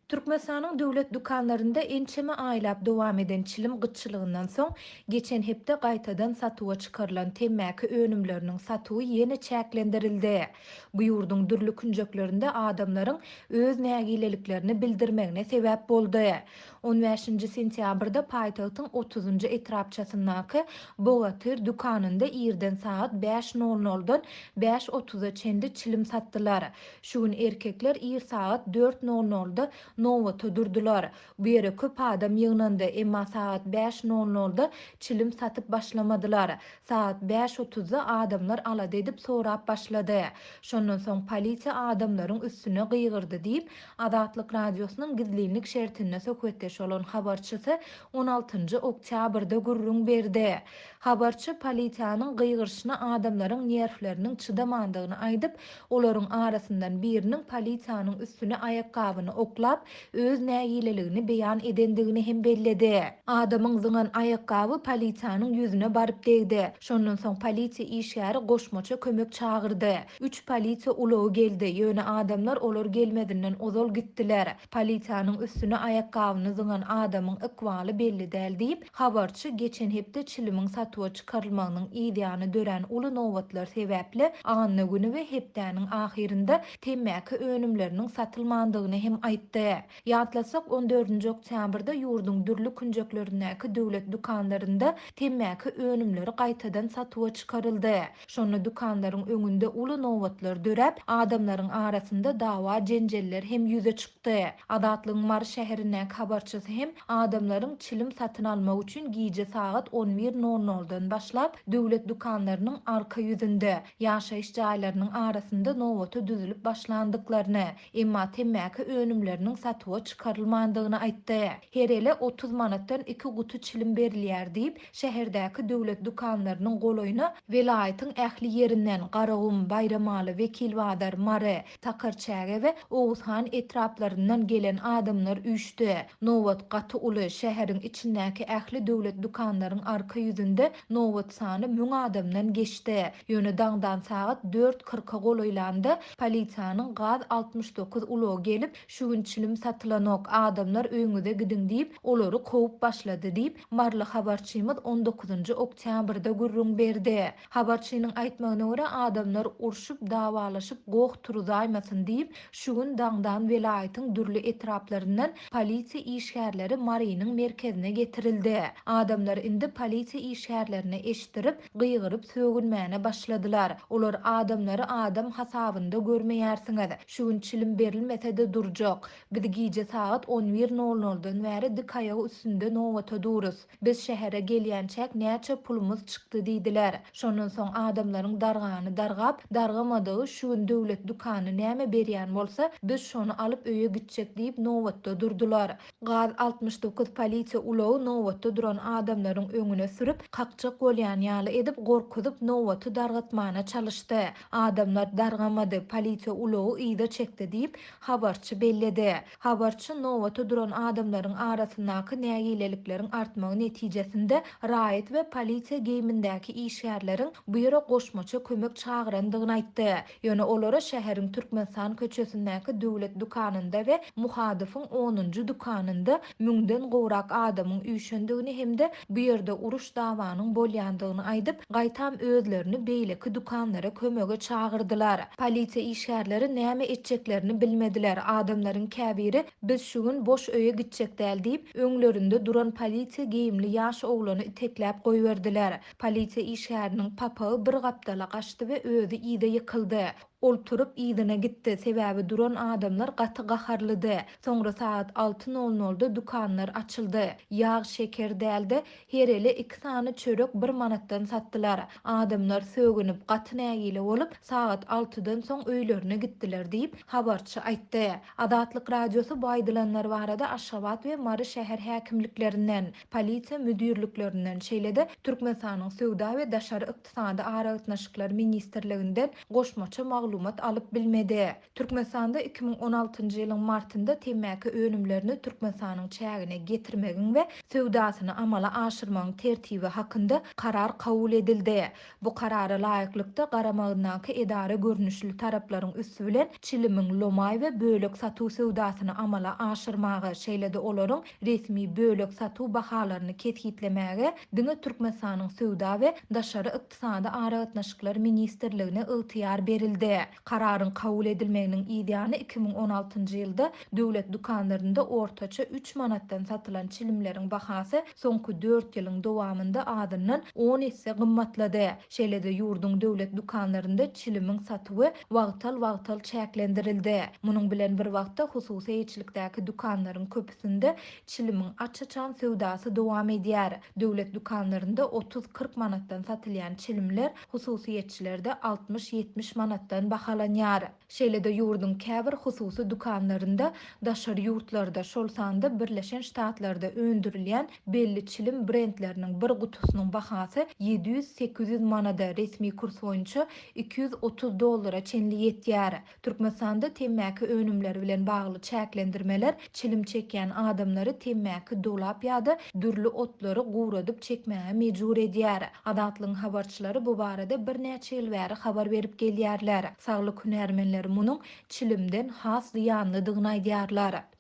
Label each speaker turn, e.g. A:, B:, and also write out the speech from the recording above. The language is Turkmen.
A: Türkmenistanyň döwlet dukanlarynda ençeme aýlap dowam eden çilim gytçylygyndan soň geçen hepde gaýtadan satyga çykarylan temmäki önümleriniň satygy ýene çäklendirildi. Bu ýurdun dürli künjeklerinde adamlaryň öz nägileliklerini bildirmegine sebäp boldy. 15 sentýabrda paýtagtyň 30-njy etrapçasyndaky Bogatyr dukanynda ýerden saat 5:00-dan 5:30-a çenди çilim satdylar. Şu gün erkekler ýer saat 4:00-da nowata durdular. Bu ýere köp adam ýygnandy, emma saat 5:00-da çilim satyp başlamadylar. Saat 5:30-da adamlar alady edip sorap başlady. Şondan soň polisiýa adamlaryň üstüne gygyrdy diýip Azatlyk radiosynyň gizlilik şertine söketdeş bolan habarçysy 16 oktýabrda gurrun berdi. Habarçy polisiýanyň gygyrşyna adamlaryň nerfleriniň çydamadygyny aýdyp, olaryň arasyndan biriniň polisiýanyň üstüne aýakgabyny oklap, öz nägileligini beýan edendigini hem belledi. Adamyň zyňan aýakgaby polisiýanyň ýüzüne baryp degdi. Şondan soň polisiýa işgäri goşmaça kömek çağırdy. 3 polisiýa ulagy geldi. Ýöne adamlar olar gelmedinden ozal gitdiler. Polisiýanyň üstüne aýakgabyny zyňan adamyň ykbaly belli däl diýip, habarçy geçen hepde çilimiň satyga çykarylmagynyň ýa-da dören uly nowatlar sebäpli anny güni we hepdäniň ahirinde temmäki önümleriniň satylmandygyny hem aýtdy. Ýatlasak 14 oktýabrda ýurdun dürli künjeklerindäki döwlet dukanlarynda temmäki önümleri gaýtadan satyga çykaryldy. Şonu dukanlaryň öňünde uly nowatlar dörep, adamlaryň arasynda dawa jenjeller hem ýüze çykdy. Azatlygyň Mar şäherine habarçysy hem adamlaryň çilim satyn almak üçin giýje saat 11:00-dan başlap döwlet dukanlarynyň arka ýüzünde ýaşaýyş jaýlarynyň arasynda nowata düzülip başlandyklaryny, emma temmäki önümleriniň satyga çykarylmandygyny aýtdy. Her ele 30 manatdan 2 gutu çilim berilýär diýip şäherdäki döwlet dukanlarynyň golaýyna welaýatyň ähli ýerinden Garagum, Bayramaly, Vekilbadar, Mary, Takarçäge we Owuzhan etraplaryndan gelen adamlar üýşdi. Nowat gaty uly şäheriň içindäki ähli döwlet dukanlarynyň arka ýüzünde nowat sany 1000 adamdan geçdi. Ýöne daňdan saat 4:40-a golaýlandy. Polisiýanyň gaz 69 ulagy gelip şu gün çilim satylanok adamlar öňüze gidin diýip olary kovup başlady diýip marly habarçymyz 19 oktýabrda gurrun berdi. Habarçynyň aýtmagyna görä adamlar urşup dawalaşyp goň turuzaýmasyn diýip şu gün daňdan welaýatyň dürli etraplaryndan polisiýa işgärleri Marynyň merkezine getirildi. Adamlar indi polisiýa işgärlerini eşdirip gıygyryp sögünmäne başladylar. Olar adamlary adam hasabynda görmeýärsiňiz. Şu gün çilim berilmese-de durjak. Biz giýje saat 11:00-dan bäri dikaýagy üstünde nowata durus. Biz şähere gelýänçäk näçe pulumuz çykdy diýdiler. Şondan soň adamlaryň dargany dargap, dargamadygy şu gün döwlet dukany näme berýän bolsa, biz şonu alyp öýe gitjek diýip nowatda durdular. Gaz 69 polisiýa ulagy nowatda duran adamlaryň öňüne sürüp, kakjak bolýan ýaly edip gorkuzyp nowaty dargatmana çalışdy. Adamlar dargamady, polisiýa ulagy ýyda çekdi diýip habarçy belledi. Habarçy nowata duran adamlaryň arasyndaky nägilelikleriň artmagy netijesinde raýat we polisiýa geýmindäki işgärleriň bu ýere goşmaça kömek çağırandygyny aýtdy. Ýöne olary şäheriň Türkmenistan köçesindäki döwlet dukanynda we Muhadyfyň 10-njy dukanynda 1000den gowrak adamyň üýşendigini hemde bu ýerde uruş dawanyň bolýandygyny aýdyp, gaýtam özlerini beýleki dukanlara kömege çağırdylar. Polisiýa işgärleri näme etjeklerini bilmediler. Adamlaryň käbiri biz şu gün boş öýe gitjek däl diýip öňlerinde duran polisiýa geýimli ýaş oglany itekläp goýberdiler. Polisiýa işgäriniň papagy bir gapdala gaçdy we özi ýyda ýykyldy. Olturup ýydyna gitdi. Sebäbi duran adamlar gaty gaharlydy. Soňra saat 6:00-da dukanlar açyldy. Ýağ, şeker däldi. Her ele 2 sany çörek 1 manatdan satdylar. Adamlar sögünüp gaty nägile bolup saat 6-dan soň öýlerine gitdiler diýip habarçy aýtdy. Azatlyk radiosy bu aýdylanlar barada Aşgabat we Mary şäher häkimliklerinden, polisiýa müdürliklerinden şeýle-de Türkmenistanyň Söwda we Daşary ykdysady aragatnaşyklar ministrliginden goşmaça maglumat alyp bilmedi. Türkmenistanda 2016-njy ýylyň martynda temäki önümlerini Türkmenistanyň çägine getirmegiň we sowdasyny amala aşyrmagyň tertibi hakynda karar kabul edildi. Bu karara laýyklykda garamagyndaky edara görnüşli taraplaryň üstü bilen çilimiň lomay we bölek satuw sowdasyny amala aşyrmagy, şeýle-de olaryň resmi bölek satuw bahalaryny ketgitlemäge diňe Türkmenistanyň Sowda we Daşary ykdysady aragatnaşyklar ministrligine ygtyýar berildi. Kararyň kabul edilmeginiň ideýany 2016-njy ýylda döwlet dukanlarynda ortaça 3 manatdan satylan çilimleriň bahasy soňky 4 ýylyň dowamında adyndan 10 esse gymmatlady. Şeýle-de ýurdun döwlet dukanlarynda çilimiň satywy wagtal çäklendirildi. Munyň bilen bir wagtda hususy eýçilikdäki dukanlaryň köpüsinde çilimiň açaçan sowdasy dowam edýär. Döwlet dukanlarynda 30-40 manatdan satylýan çilimler hususiýetçilerde 60-70 manatdan bahalanýar. Şeýle-de ýurdun käbir hususy dukanlarynda, daşary ýurtlarda, şol sanda Birleşen Ştatlarda öndürilýän belli çilim brendleriniň bir gutusynyň bahasy 700-800 manada, resmi kurs boýunça $230 çenli ýetýär. Türkmenistanda temäki önümleri bilen bagly çäklendirmeler çilim çekýän adamlary temäki dolap ýa-da dürli otlary guradyp çekmäge mejbur edýär. Adatlyň habarçylary bu barada bir näçe ýyl bäri habar berip gelýärler. Saglyk hünärmenleri munyň çilimden has ýanlydygyny aýdýarlar.